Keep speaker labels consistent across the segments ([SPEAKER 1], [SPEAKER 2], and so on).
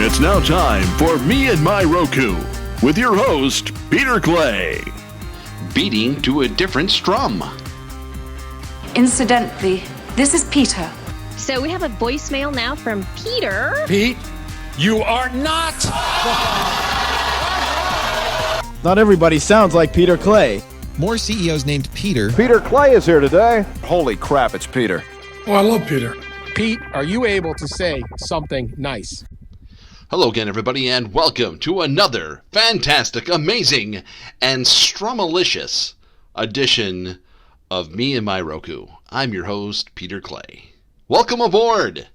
[SPEAKER 1] It's now time for Me and My Roku with your host, Peter Clay.
[SPEAKER 2] Beating to a different strum.
[SPEAKER 3] Incidentally, this is Peter.
[SPEAKER 4] So we have a voicemail now from Peter.
[SPEAKER 5] Pete, you are not.
[SPEAKER 6] Not everybody sounds like Peter Clay.
[SPEAKER 7] More CEOs named Peter.
[SPEAKER 8] Peter Clay is here today. Holy crap, it's Peter.
[SPEAKER 5] Oh, I love Peter. Pete, are you able to say something nice?
[SPEAKER 2] Hello again, everybody, and welcome to another fantastic, amazing, and strumalicious edition of Me and My Roku. I'm your host, Peter Clay. Welcome aboard!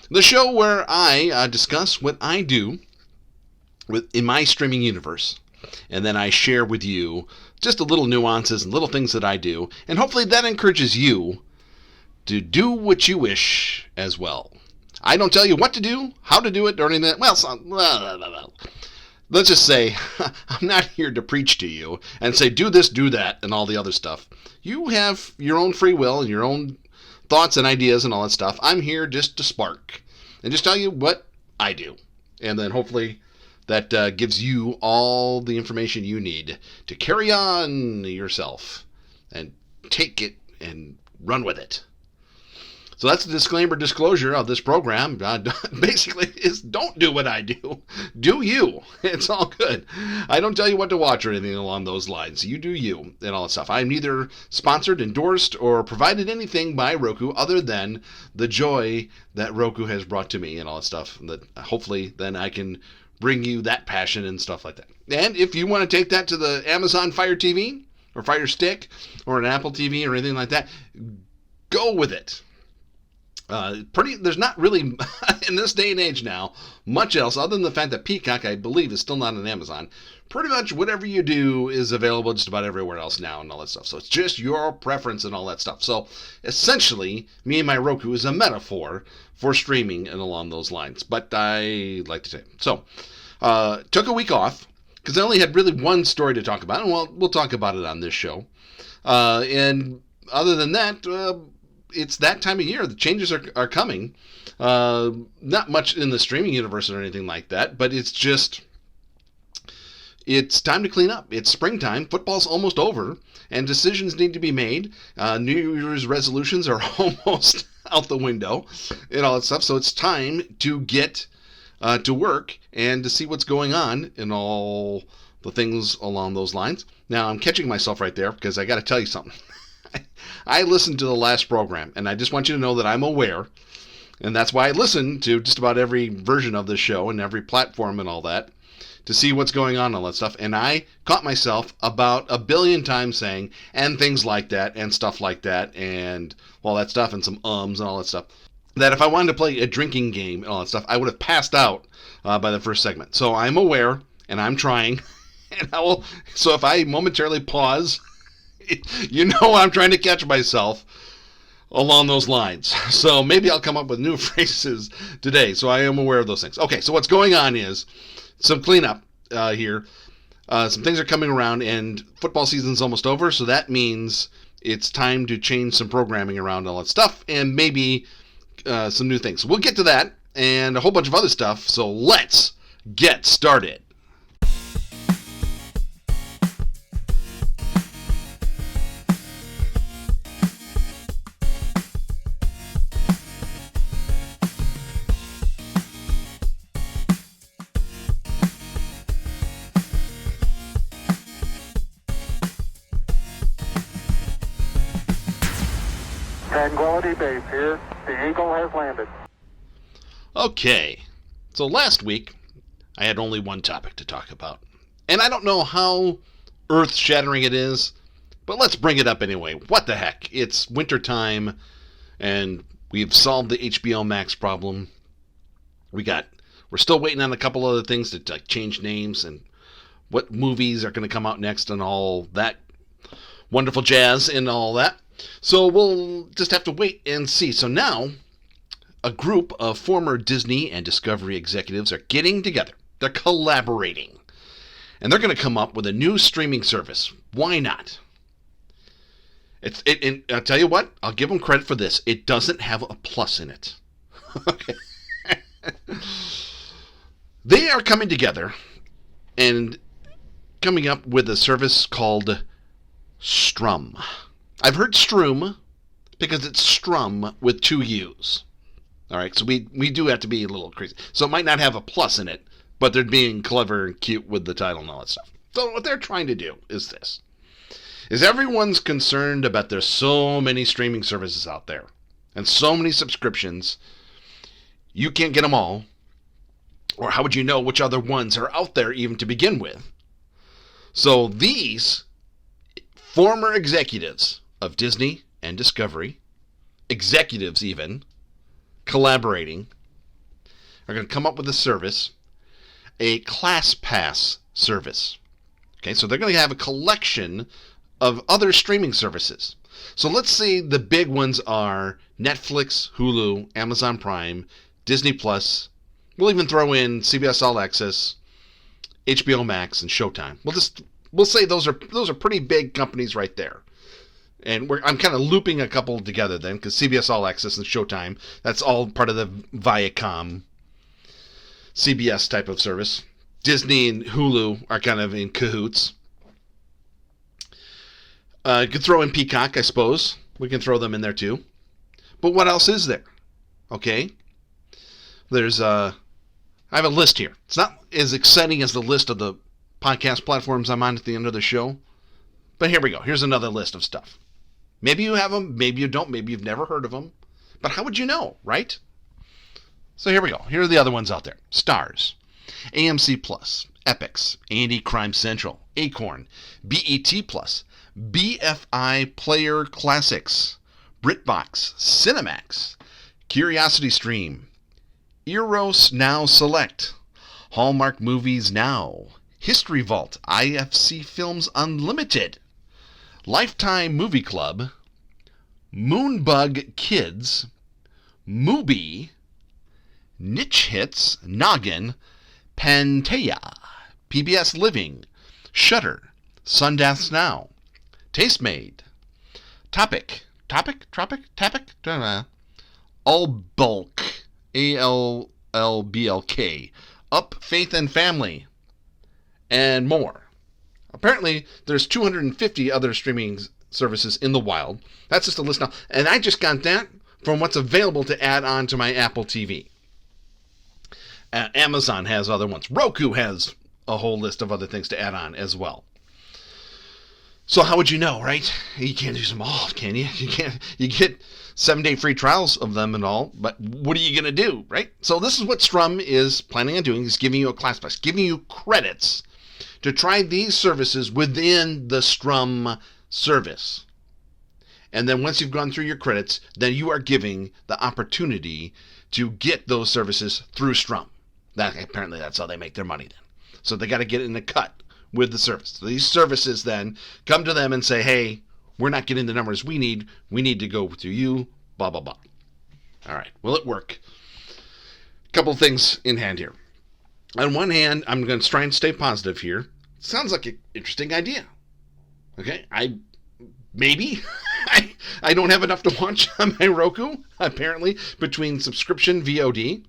[SPEAKER 2] The show where I discuss what I do in my streaming universe, and then I share with you just a little nuances and little things that I do, and hopefully that encourages you to do what you wish as well. I don't tell you what to do, how to do it, or anything. Well, let's just say I'm not here to preach to you and say do this, do that, and all the other stuff. You have your own free will and your own thoughts and ideas and all that stuff. I'm here just to spark and just tell you what I do. And then hopefully that gives you all the information you need to carry on yourself and take it and run with it. So that's the disclosure of this program. Basically, is don't do what I do. Do you. It's all good. I don't tell you what to watch or anything along those lines. You do you and all that stuff. I'm neither sponsored, endorsed, or provided anything by Roku other than the joy that Roku has brought to me and all that stuff. That hopefully then I can bring you that passion and stuff like that. And if you want to take that to the Amazon Fire TV or Fire Stick or an Apple TV or anything like that, go with it. There's not really, in this day and age now, much else other than the fact that Peacock, I believe, is still not on Amazon. Pretty much whatever you do is available just about everywhere else now and all that stuff. So it's just your preference and all that stuff. So essentially, Me and My Roku is a metaphor for streaming and along those lines. But I like to say. So, took a week off because I only had really one story to talk about. And we'll talk about it on this show. And other than that, it's that time of year. The changes are coming. Not much in the streaming universe or anything like that, but it's time to clean up. It's springtime. Football's almost over, and decisions need to be made. New Year's resolutions are almost out the window and all that stuff. So it's time to get to work and to see what's going on and all the things along those lines. Now, I'm catching myself right there because I got to tell you something. I listened to the last program, and I just want you to know that I'm aware, and that's why I listen to just about every version of this show and every platform and all that to see what's going on and all that stuff. And I caught myself about 1 billion times saying, and things like that, and stuff like that, and all that stuff, and some ums and all that stuff, that if I wanted to play a drinking game and all that stuff, I would have passed out by the first segment. So I'm aware, and I'm trying, and I will. So if I momentarily pause, you know I'm trying to catch myself along those lines. So maybe I'll come up with new phrases today. So I am aware of those things. Okay, so what's going on is some cleanup here. Some things are coming around, and football season's almost over, so that means it's time to change some programming around all that stuff, and maybe some new things. We'll get to that and a whole bunch of other stuff, so let's get started.
[SPEAKER 9] Tranquility Base here. The Eagle has landed.
[SPEAKER 2] Okay, so last week I had only one topic to talk about. And I don't know how earth-shattering it is, but let's bring it up anyway. What the heck? It's wintertime, and we've solved the HBO Max problem. We're still waiting on a couple other things to change names and what movies are going to come out next and all that wonderful jazz and all that. So we'll just have to wait and see. So now, a group of former Disney and Discovery executives are getting together. They're collaborating. And they're going to come up with a new streaming service. Why not? And I'll tell you what, I'll give them credit for this. It doesn't have a plus in it. Okay. They are coming together and coming up with a service called Struum. I've heard Struum because it's Struum with 2 U's. All right, so we do have to be a little crazy. So it might not have a plus in it, but they're being clever and cute with the title and all that stuff. So what they're trying to do is this. Is everyone's concerned about there's so many streaming services out there and so many subscriptions, you can't get them all. Or how would you know which other ones are out there even to begin with? So these former executives of Disney and Discovery, executives even, collaborating, are going to come up with a service, a Class Pass service. Okay, so they're going to have a collection of other streaming services. So let's say the big ones are Netflix, Hulu, Amazon Prime, Disney Plus. We'll even throw in CBS All Access, HBO Max, and Showtime. We'll say those are pretty big companies right there. And I'm kind of looping a couple together then, because CBS All Access and Showtime, that's all part of the Viacom CBS type of service. Disney and Hulu are kind of in cahoots. You could throw in Peacock, I suppose. We can throw them in there too. But what else is there? Okay. There's I have a list here. It's not as exciting as the list of the podcast platforms I'm on at the end of the show. But here we go. Here's another list of stuff. Maybe you have them, maybe you don't, maybe you've never heard of them. But how would you know, right? So here we go. Here are the other ones out there. Stars, AMC Plus, Epix, A&E Crime Central, Acorn, BET Plus, BFI Player Classics, BritBox, Cinemax, Curiosity Stream, Eros Now Select, Hallmark Movies Now, History Vault, IFC Films Unlimited, Lifetime Movie Club, Moonbug Kids, Mubi, Niche Hits, Noggin, Pantea, PBS Living, Shudder, Sundance Now, Tastemade, Topic, Allbulk, ALLBLK, Up Faith and Family, and more. Apparently, there's 250 other streaming services in the wild. That's just a list now. And I just got that from what's available to add on to my Apple TV. Amazon has other ones. Roku has a whole list of other things to add on as well. So how would you know, right? You can't use them all, can you? You can't. You get 7-day free trials of them and all, but what are you going to do, right? So this is what Struum is planning on doing, is giving you a class pass, giving you credits to try these services within the Struum service. And then once you've gone through your credits, then you are giving the opportunity to get those services through Struum. Apparently that's how they make their money then. So they got to get in the cut with the service. So these services then come to them and say, hey, we're not getting the numbers we need to go through you, blah, blah, blah. All right, will it work? A couple of things in hand here. On one hand, I'm going to try and stay positive here. Sounds like an interesting idea. Okay, I don't have enough to watch on my Roku, apparently, between subscription VOD,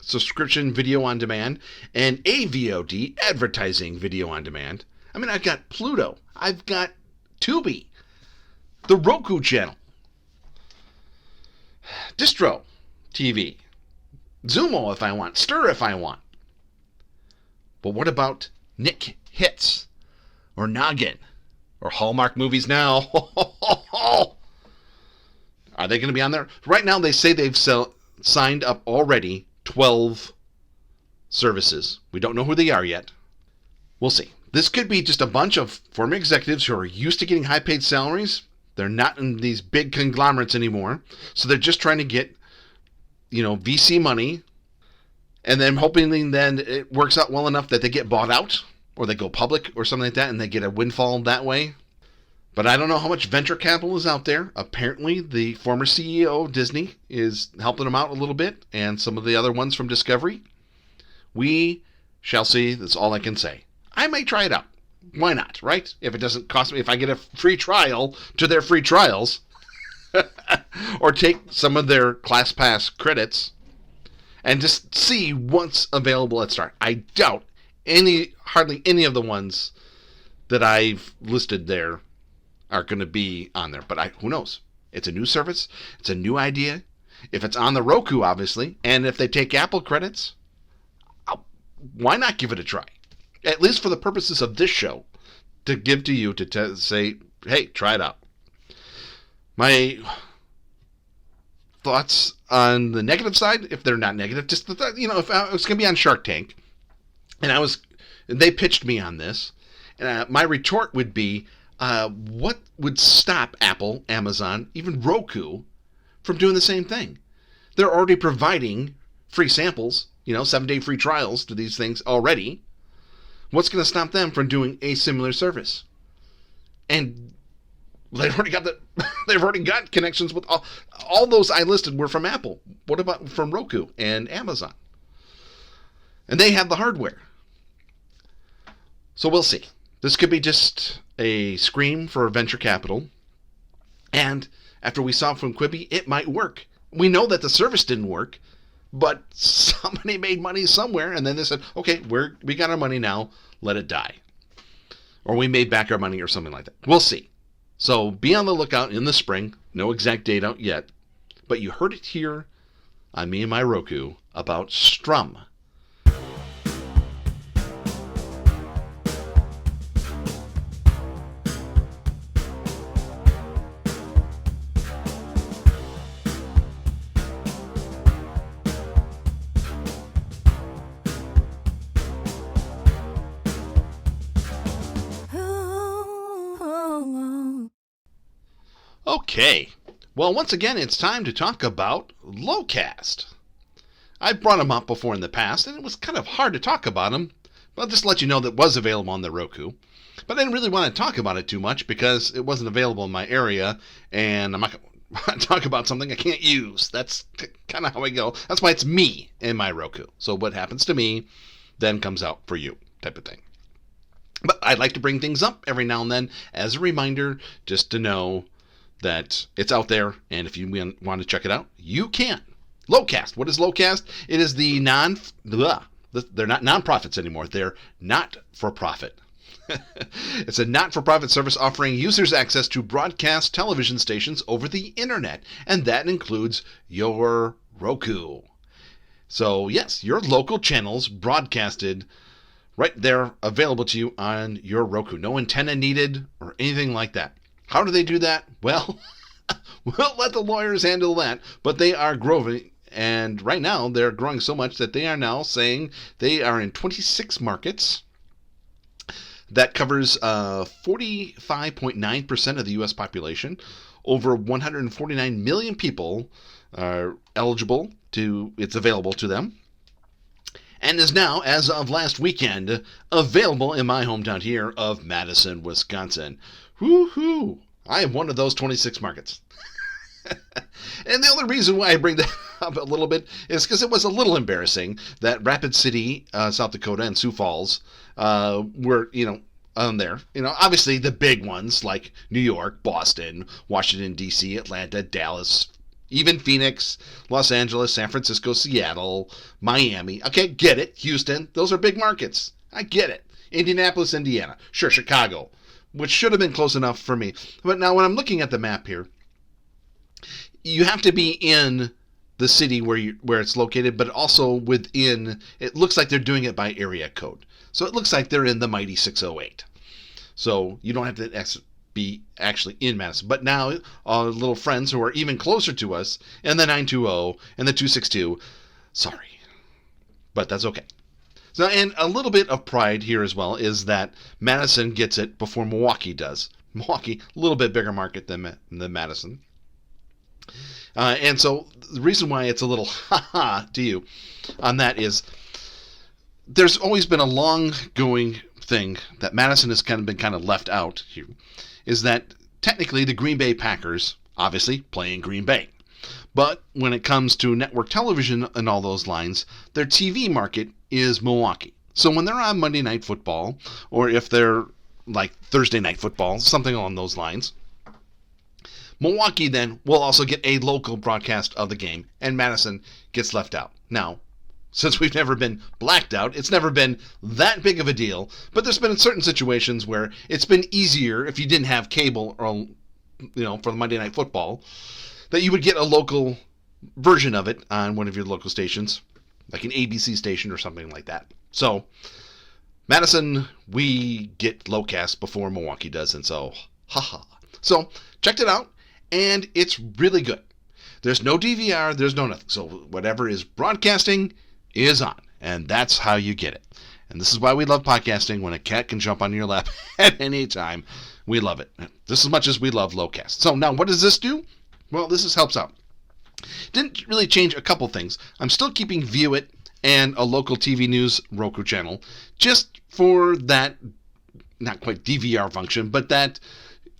[SPEAKER 2] subscription video on demand, and AVOD, advertising video on demand. I mean, I've got Pluto, I've got Tubi, the Roku channel, Distro TV, Zumo if I want, Stir if I want. But what about Nick Hits, or Noggin, or Hallmark Movies Now? Are they going to be on there? Right now they say they've signed up already 12 services. We don't know who they are yet. We'll see. This could be just a bunch of former executives who are used to getting high-paid salaries. They're not in these big conglomerates anymore. So they're just trying to get, VC money, and then hoping then it works out well enough that they get bought out, or they go public or something like that, and they get a windfall that way. But I don't know how much venture capital is out there. Apparently, the former CEO of Disney is helping them out a little bit, and some of the other ones from Discovery. We shall see. That's all I can say. I may try it out. Why not, right? If it doesn't cost me, if I get a free trial to their free trials, or take some of their Class Pass credits and just see what's available at start. I doubt hardly any of the ones that I've listed there are going to be on there. But who knows? It's a new service. It's a new idea. If it's on the Roku, obviously, and if they take Apple credits, why not give it a try? At least for the purposes of this show, to give to you to say, hey, try it out. My thoughts on the negative side, if they're not negative, just if I was going to be on Shark Tank, and they pitched me on this, and my retort would be, what would stop Apple, Amazon, even Roku from doing the same thing? They're already providing free samples, 7-day free trials to these things already. What's going to stop them from doing a similar service? And they've already got connections with all those I listed were from Apple. What about from Roku and Amazon? And they have the hardware. So we'll see. This could be just a scream for venture capital. And after we saw from Quibi, it might work. We know that the service didn't work, but somebody made money somewhere, and then they said, okay, we got our money now, let it die. Or we made back our money or something like that. We'll see. So be on the lookout in the spring. No exact date out yet. But you heard it here on Me and My Roku about Struum. Okay, well, once again, it's time to talk about Lowcast. I've brought them up before in the past, and it was kind of hard to talk about them, but I'll just let you know that it was available on the Roku. But I didn't really want to talk about it too much because it wasn't available in my area, and I'm not going to talk about something I can't use. That's kind of how I go. That's why it's me and my Roku. So what happens to me then comes out for you, type of thing. But I'd like to bring things up every now and then as a reminder, just to know that it's out there, and if you want to check it out, you can. Lowcast. What is Lowcast? It is they're not nonprofits anymore. They're not-for-profit. It's a not-for-profit service offering users access to broadcast television stations over the internet, and that includes your Roku. So yes, your local channels broadcasted right there, available to you on your Roku. No antenna needed or anything like that. How do they do that? Well, we'll let the lawyers handle that, but they are growing, and right now they're growing so much that they are now saying they are in 26 markets. That covers 45.9% of the U.S. population. Over 149 million people are eligible it's available to them. And is now, as of last weekend, available in my hometown here of Madison, Wisconsin. Woohoo! I am one of those 26 markets. And the only reason why I bring that up a little bit is because it was a little embarrassing that Rapid City, South Dakota, and Sioux Falls were, on there. Obviously the big ones like New York, Boston, Washington, D.C., Atlanta, Dallas, even Phoenix, Los Angeles, San Francisco, Seattle, Miami. Okay, get it. Houston. Those are big markets. I get it. Indianapolis, Indiana. Sure, Chicago, which should have been close enough for me. But now when I'm looking at the map here, you have to be in the city where it's located, but also within, it looks like they're doing it by area code. So it looks like they're in the mighty 608. So you don't have to be actually in Madison. But now our little friends who are even closer to us in the 920 and the 262, sorry, but that's okay. So, and a little bit of pride here as well is that Madison gets it before Milwaukee does. Milwaukee, a little bit bigger market than Madison. And so the reason why it's a little ha-ha to you on that is there's always been a long-going thing that Madison has been left out here, is that technically the Green Bay Packers obviously play in Green Bay. But when it comes to network television and all those lines, their TV market is Milwaukee. So when they're on Monday Night Football, or if they're like Thursday Night Football, something along those lines, Milwaukee then will also get a local broadcast of the game, and Madison gets left out. Now, since we've never been blacked out. It's never been that big of a deal, but there's been certain situations where it's been easier if you didn't have cable or, for the Monday Night Football, that you would get a local version of it on one of your local stations, like an ABC station or something like that. So, Madison, we get LowCast before Milwaukee does, and so, haha. So, checked it out, and it's really good. There's no DVR, there's no nothing. So, whatever is broadcasting is on, and that's how you get it. And this is why we love podcasting, when a cat can jump on your lap at any time. We love it. Just as much as we love LowCast. So, now, what does this do? Well, this helps out. Didn't really change a couple things. I'm still keeping View It and a local TV news Roku channel, just for that, not quite DVR function, but that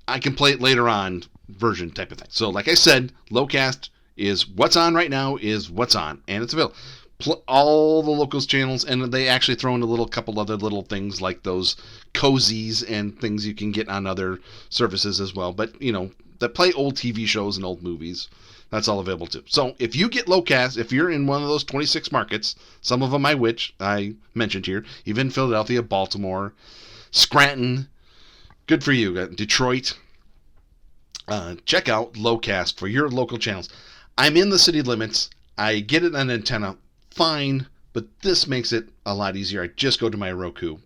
[SPEAKER 2] I can play it later on version type of thing. So like I said, LowCast is what's on right now is what's on, and it's available. All the locals channels, and they actually throw in a couple other little things like those cozies and things you can get on other services as well. But, that play old TV shows and old movies. That's all available too. So if you get LowCast, if you're in one of those 26 markets, some of them I mentioned here, even Philadelphia, Baltimore, Scranton, good for you. Detroit, check out LowCast for your local channels. I'm in the city limits. I get it on antenna, fine, but this makes it a lot easier. I just go to my Roku.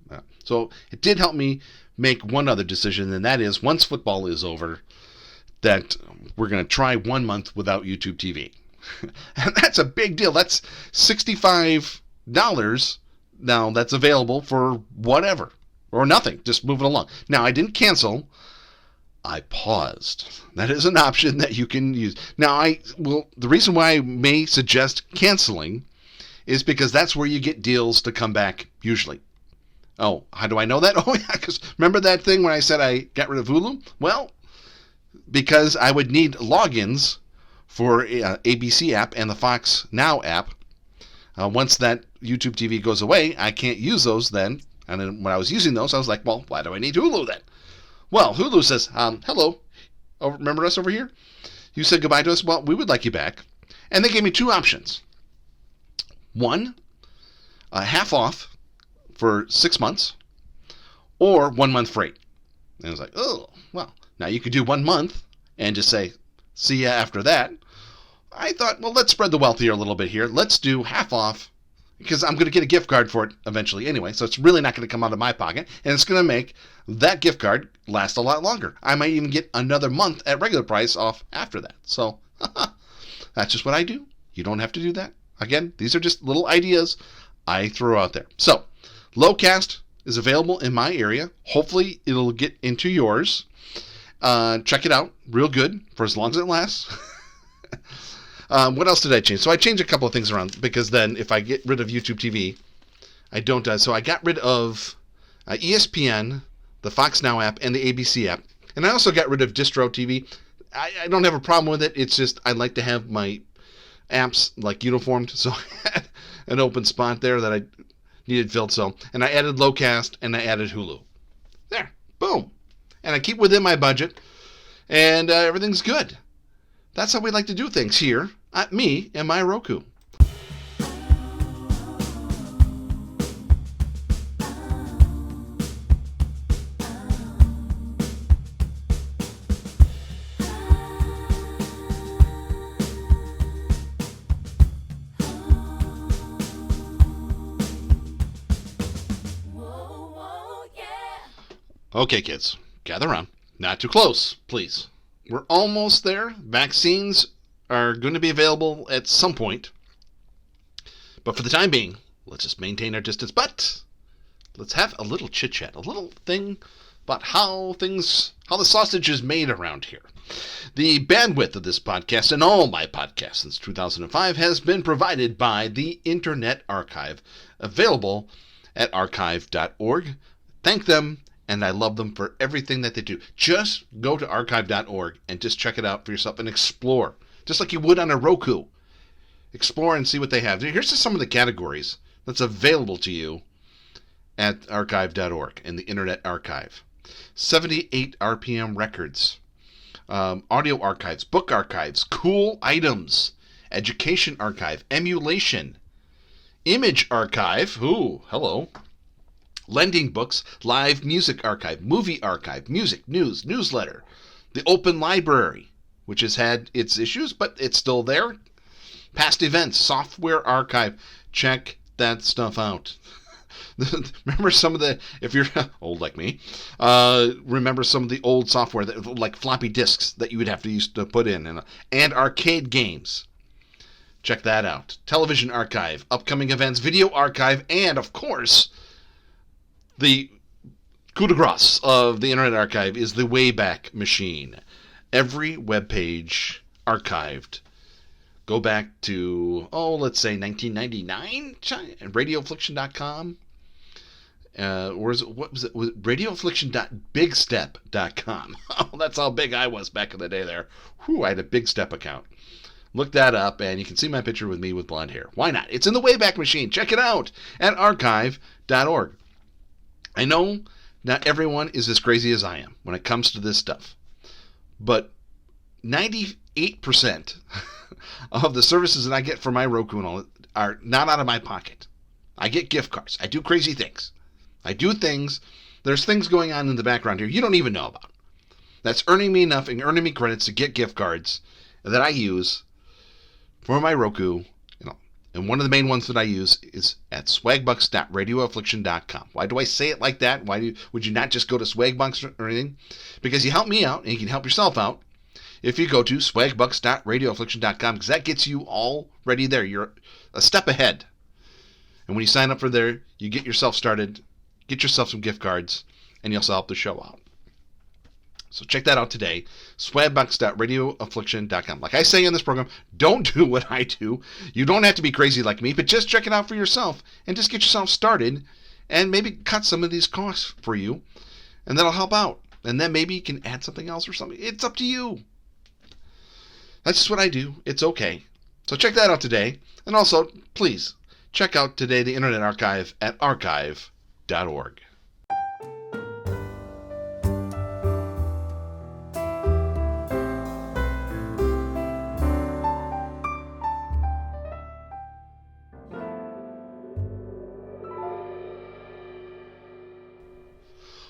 [SPEAKER 2] So it did help me make one other decision, and that is once football is over, that we're going to try 1 month without YouTube TV. And that's a big deal. That's $65 now that's available for whatever, or nothing, just move it along. Now, I didn't cancel. I paused. That is an option that you can use. Now, the reason why I may suggest canceling is because that's where you get deals to come back usually. Oh, how do I know that? Oh, yeah, because remember that thing when I said I got rid of Hulu? Well, because I would need logins for ABC app and the Fox Now app. Once that YouTube TV goes away, I can't use those then. And then when I was using those, I was like, well, why do I need Hulu then? Well, Hulu says, hello, remember us over here? You said goodbye to us? Well, we would like you back. And they gave me two options. One, half off for 6 months, or 1 month free. And I was like, oh, well, now you could do 1 month and just say, see ya after that. I thought, well, let's spread the wealth here a little bit here. Let's do half off, because I'm going to get a gift card for it eventually anyway, so it's really not going to come out of my pocket, and it's going to make that gift card last a lot longer. I might even get another month at regular price off after that. So that's just what I do. You don't have to do that. Again, these are just little ideas I throw out there. So LowCast is available in my area. Hopefully it'll get into yours. Check it out. Real good for as long as it lasts. What else did I change? So I changed a couple of things around, because then if I get rid of YouTube TV, I don't. So I got rid of ESPN, the Fox Now app, and the ABC app. And I also got rid of Distro TV. I don't have a problem with it. It's just I like to have my apps like uniformed. So I had an open spot there that I needed filled. And I added LowCast and I added Hulu. There. Boom. And I keep within my budget. And everything's good. That's how we like to do things here at Me and My Roku. Okay, kids, gather around. Not too close, please. We're almost there. Vaccines are going to be available at some point. But for the time being, let's just maintain our distance. But let's have a little chit-chat, a little thing about how the sausage is made around here. The bandwidth of this podcast and all my podcasts since 2005 has been provided by the Internet Archive, available at archive.org. Thank them. And I love them for everything that they do. Just go to archive.org and just check it out for yourself and explore. Just like you would on a Roku. Explore and see what they have. Here's just some of the categories that's available to you at archive.org in the Internet Archive. 78 RPM records. Audio archives. Book archives. Cool items. Education archive. Emulation. Image Archive. Ooh, hello. Lending Books, Live Music Archive, Movie Archive, Music, News, Newsletter. The Open Library, which has had its issues, but it's still there. Past Events, Software Archive. Check that stuff out. Remember some of the, if you're old like me, remember some of the old software, that, like floppy disks that you would have to use to put in, and arcade games. Check that out. Television Archive, upcoming events, Video Archive, and of course, the coup de grace of the Internet Archive is the Wayback Machine. Every web page archived. Go back to, let's say 1999, radioaffliction.com. Or is it, what was it? Was it radioaffliction.bigstep.com? Oh, that's how big I was back in the day there. Whew, I had a Big Step account. Look that up, and you can see my picture with me with blonde hair. Why not? It's in the Wayback Machine. Check it out at archive.org. I know not everyone is as crazy as I am when it comes to this stuff, but 98% of the services that I get for my Roku and all are not out of my pocket. I get gift cards. I do crazy things. I do things. There's things going on in the background here you don't even know about. That's earning me enough and earning me credits to get gift cards that I use for my Roku. And one of the main ones that I use is at swagbucks.radioaffliction.com. Why do I say it like that? Would you not just go to Swagbucks or anything? Because you help me out and you can help yourself out if you go to swagbucks.radioaffliction.com, because that gets you already there. You're a step ahead. And when you sign up for there, you get yourself started, get yourself some gift cards, and you'll also help the show out. So check that out today, swagbucks.radioaffliction.com. Like I say in this program, don't do what I do. You don't have to be crazy like me, but just check it out for yourself and just get yourself started and maybe cut some of these costs for you, and that'll help out. And then maybe you can add something else or something. It's up to you. That's just what I do. It's okay. So check that out today. And also, please, check out today the Internet Archive at archive.org.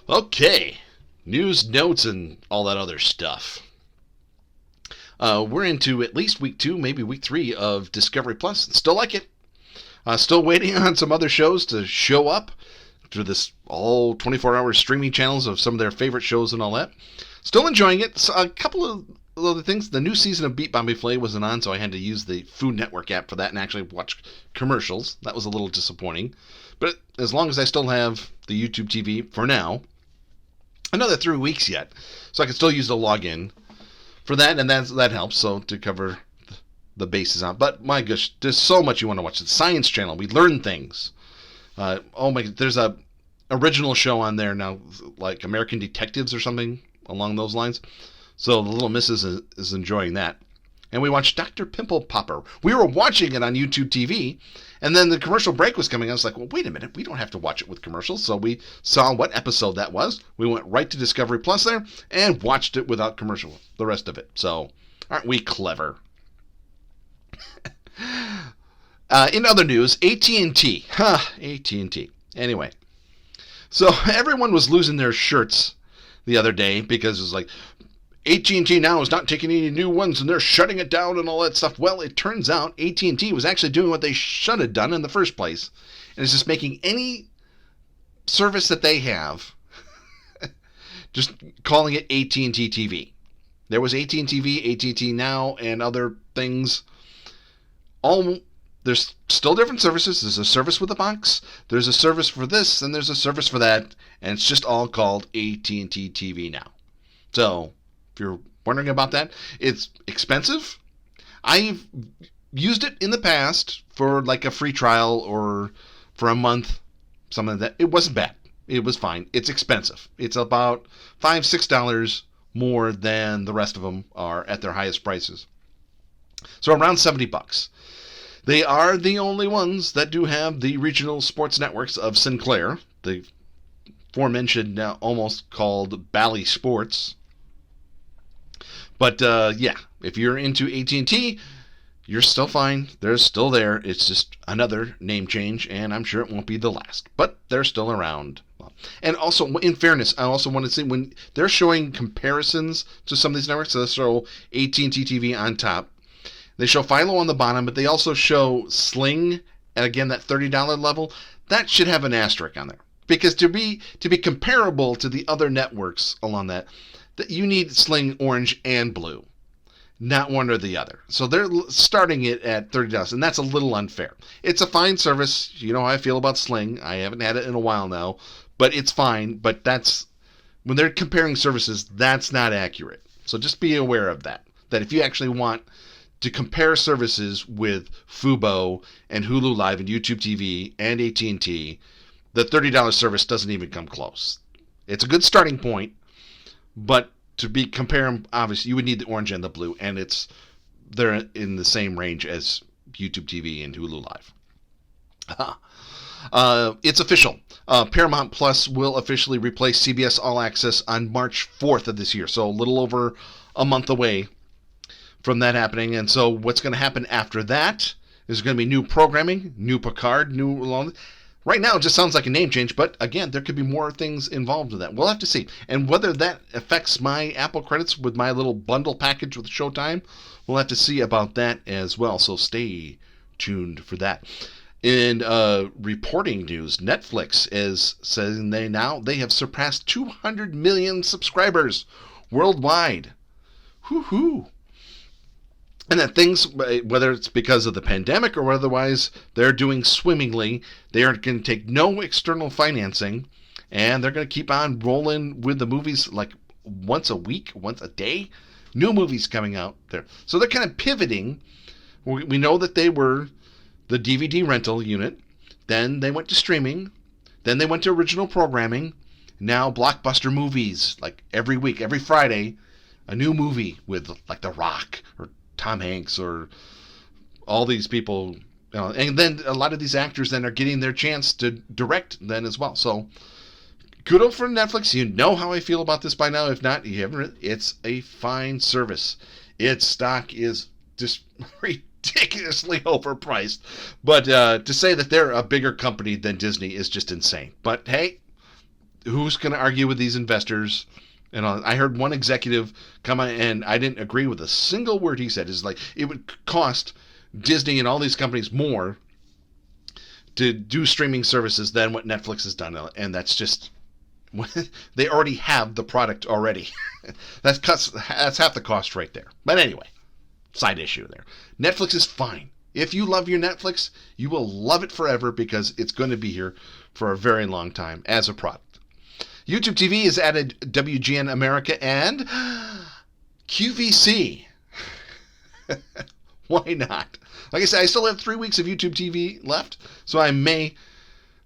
[SPEAKER 2] Okay, news, notes, and all that other stuff. We're into at least week 2, maybe week 3 of Discovery Plus. Still like it. Still waiting on some other shows to show up through this all 24-hour streaming channels of some of their favorite shows and all that. Still enjoying it. So a couple of other things. The new season of Beat Bombay Flay wasn't on, so I had to use the Food Network app for that and actually watch commercials. That was a little disappointing. But as long as I still have the YouTube TV for now, another 3 weeks yet, so I can still use the login for that, and that helps, so to cover the bases on. But my gosh, there's so much you want to watch. The Science Channel, we learn things. There's a original show on there now, like American Detectives or something along those lines. So the little missus is enjoying that. And we watched Dr. Pimple Popper. We were watching it on YouTube TV, and then the commercial break was coming. I was like, well, wait a minute. We don't have to watch it with commercials. So we saw what episode that was. We went right to Discovery Plus there and watched it without commercial, the rest of it. So aren't we clever? In other news, AT&T. AT&T. Anyway, so everyone was losing their shirts the other day because it was like, AT&T now is not taking any new ones and they're shutting it down and all that stuff. Well, it turns out AT&T was actually doing what they should have done in the first place. And it's just making any service that they have, just calling it AT&T TV. There was AT&T TV, AT&T Now, and other things. There's still different services. There's a service with a box. There's a service for this, and there's a service for that. And it's just all called AT&T TV now. So if you're wondering about that, it's expensive. I've used it in the past for like a free trial or for a month, something like that. It wasn't bad. It was fine. It's expensive. It's about $5, $6 more than the rest of them are at their highest prices. So around $70. They are the only ones that do have the regional sports networks of Sinclair, the aforementioned now almost called Bally Sports. But yeah, if you're into AT&T, you're still fine. They're still there. It's just another name change, and I'm sure it won't be the last. But they're still around. And also, in fairness, I also want to say when they're showing comparisons to some of these networks, so they show AT&T TV on top. They show Philo on the bottom, but they also show Sling at, again, that $30 level. That should have an asterisk on there. Because to be comparable to the other networks along that you need Sling Orange and Blue. Not one or the other. So they're starting it at $30, and that's a little unfair. It's a fine service. You know how I feel about Sling. I haven't had it in a while now, but it's fine. But that's when they're comparing services, that's not accurate. So just be aware of that. That if you actually want to compare services with Fubo and Hulu Live and YouTube TV and AT&T, the $30 service doesn't even come close. It's a good starting point, but to be comparing, obviously, you would need the orange and the blue, and they're in the same range as YouTube TV and Hulu Live. It's official. Paramount Plus will officially replace CBS All Access on March 4th of this year, so a little over a month away from that happening. And so what's going to happen after that is going to be new programming, new Picard, new... Right now, it just sounds like a name change, but again, there could be more things involved in that. We'll have to see. And whether that affects my Apple credits with my little bundle package with Showtime, we'll have to see about that as well. So stay tuned for that. In reporting news, Netflix is saying they have surpassed 200 million subscribers worldwide. Woohoo! And that things, whether it's because of the pandemic or otherwise, they're doing swimmingly. They are going to take no external financing, and they're going to keep on rolling with the movies like once a week, once a day. New movies coming out there. So they're kind of pivoting. We know that they were the DVD rental unit. Then they went to streaming. Then they went to original programming. Now blockbuster movies, like every week, every Friday, a new movie with like The Rock or Tom Hanks or all these people, and then a lot of these actors then are getting their chance to direct then as well. So kudos for Netflix. You know how I feel about this by now. If not, you haven't. It's a fine service. Its stock is just ridiculously overpriced. But to say that they're a bigger company than Disney is just insane. But hey, who's going to argue with these investors? And I heard one executive come on, and I didn't agree with a single word he said. It's like it would cost Disney and all these companies more to do streaming services than what Netflix has done. And that's just, they already have the product already. That's half the cost right there. But anyway, side issue there. Netflix is fine. If you love your Netflix, you will love it forever because it's going to be here for a very long time as a product. YouTube TV has added WGN America and QVC. Why not? Like I said, I still have 3 weeks of YouTube TV left, so I may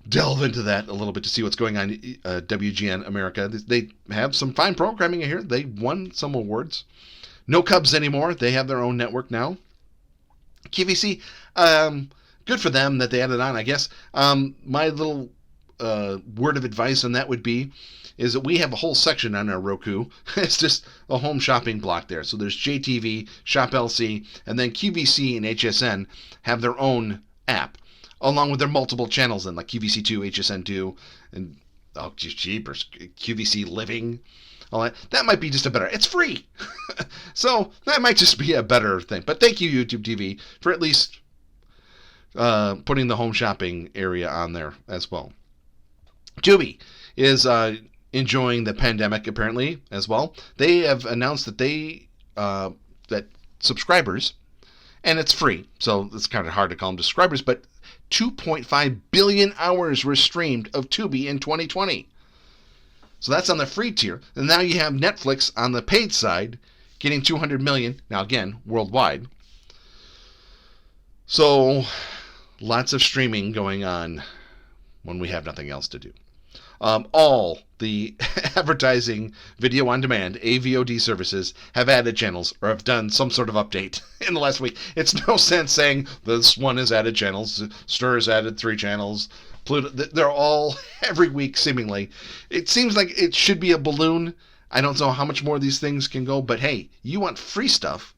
[SPEAKER 2] delve into that a little bit to see what's going on WGN America. They have some fine programming here. They won some awards. No Cubs anymore. They have their own network now. QVC, good for them that they added on, I guess. My little word of advice on that would be is that we have a whole section on our Roku. It's just a home shopping block there. So there's JTV, Shop LC, and then QVC and HSN have their own app, along with their multiple channels in, like QVC2, HSN2, and oh, jeepers, QVC Living, all that. That might be just a better. It's free, so that might just be a better thing. But thank you, YouTube TV, for at least putting the home shopping area on there as well. Tubi is enjoying the pandemic apparently as well. They have announced that that subscribers, and it's free, so it's kind of hard to call them subscribers, but 2.5 billion hours were streamed of Tubi in 2020. So that's on the free tier. And now you have Netflix on the paid side getting 200 million, now again, worldwide. So lots of streaming going on when we have nothing else to do. All the advertising video on demand, AVOD services, have added channels or have done some sort of update in the last week. It's no sense saying this one has added channels, Stir has added 3 channels, Pluto. They're all every week seemingly. It seems like it should be a balloon. I don't know how much more these things can go, but hey, you want free stuff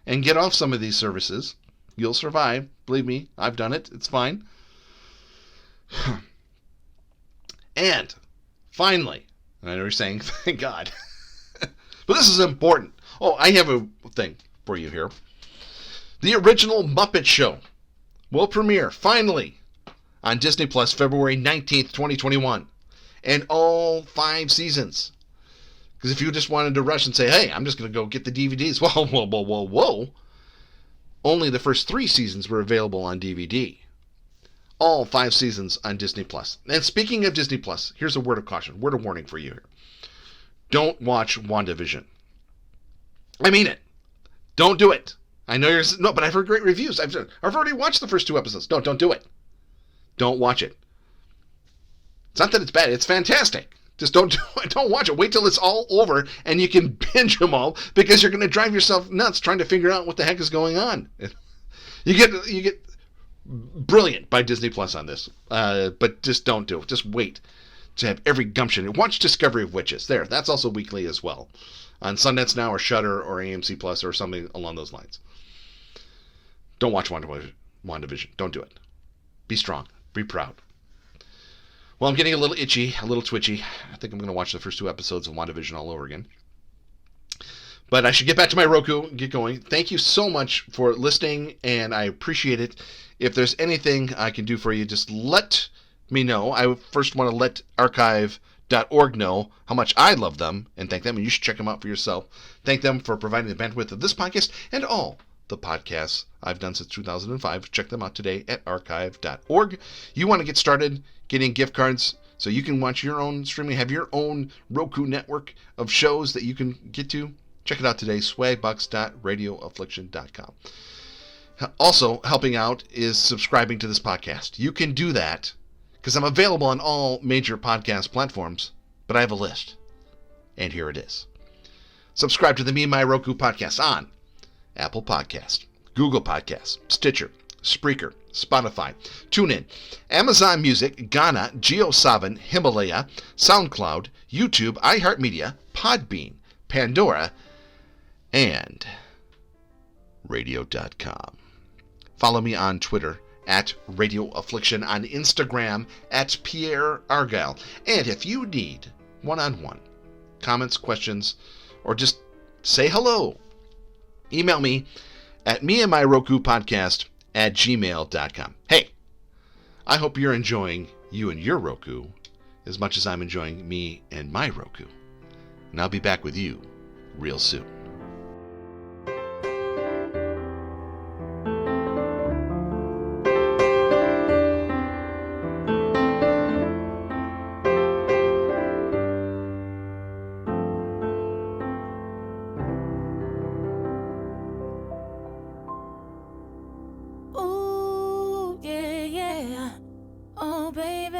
[SPEAKER 2] and get off some of these services. You'll survive. Believe me, I've done it. It's fine. And finally, I know you're saying, thank God. But this is important. Oh, I have a thing for you here. The original Muppet Show will premiere, finally, on Disney Plus February 19th, 2021. And all 5 seasons. Because if you just wanted to rush and say, hey, I'm just going to go get the DVDs. Whoa. Only the first 3 seasons were available on DVD. All 5 seasons on Disney Plus. And speaking of Disney Plus, here's a word of caution, word of warning for you here. Don't watch WandaVision. I mean it. Don't do it. I know you're... No, but I've heard great reviews. I've already watched the first 2 episodes. No, don't do it. Don't watch it. It's not that it's bad. It's fantastic. Just don't watch it. Wait till it's all over and you can binge them all, because you're going to drive yourself nuts trying to figure out what the heck is going on. You get brilliant by Disney Plus on this, but just don't do it. Just wait to have every gumption. Watch Discovery of Witches. There, that's also weekly as well on Sundance Now or Shudder or AMC Plus or something along those lines. Don't watch WandaVision. Don't do it. Be strong. Be proud. Well, I'm getting a little itchy, a little twitchy. I think I'm going to watch the first 2 episodes of WandaVision all over again. But I should get back to my Roku and get going. Thank you so much for listening, and I appreciate it. If there's anything I can do for you, just let me know. I first want to let archive.org know how much I love them and thank them, and you should check them out for yourself. Thank them for providing the bandwidth of this podcast and all the podcasts I've done since 2005. Check them out today at archive.org. You want to get started getting gift cards so you can watch your own streaming, have your own Roku network of shows that you can get to? Check it out today, swagbucks.radioaffliction.com. Also, helping out is subscribing to this podcast. You can do that because I'm available on all major podcast platforms, but I have a list. And here it is. Subscribe to the Me and My Roku podcast on Apple Podcast, Google Podcasts, Stitcher, Spreaker, Spotify, TuneIn, Amazon Music, Ghana, JioSaavn, Himalaya, SoundCloud, YouTube, iHeartMedia, Podbean, Pandora, and Radio.com. Follow me on Twitter at Radio Affliction, on Instagram at Pierre Argyle. And if you need one-on-one comments, questions, or just say hello, email me at meandmyrokupodcast@gmail.com. Hey, I hope you're enjoying you and your Roku as much as I'm enjoying me and my Roku. And I'll be back with you real soon.
[SPEAKER 10] Ooh, yeah, yeah. Oh, baby.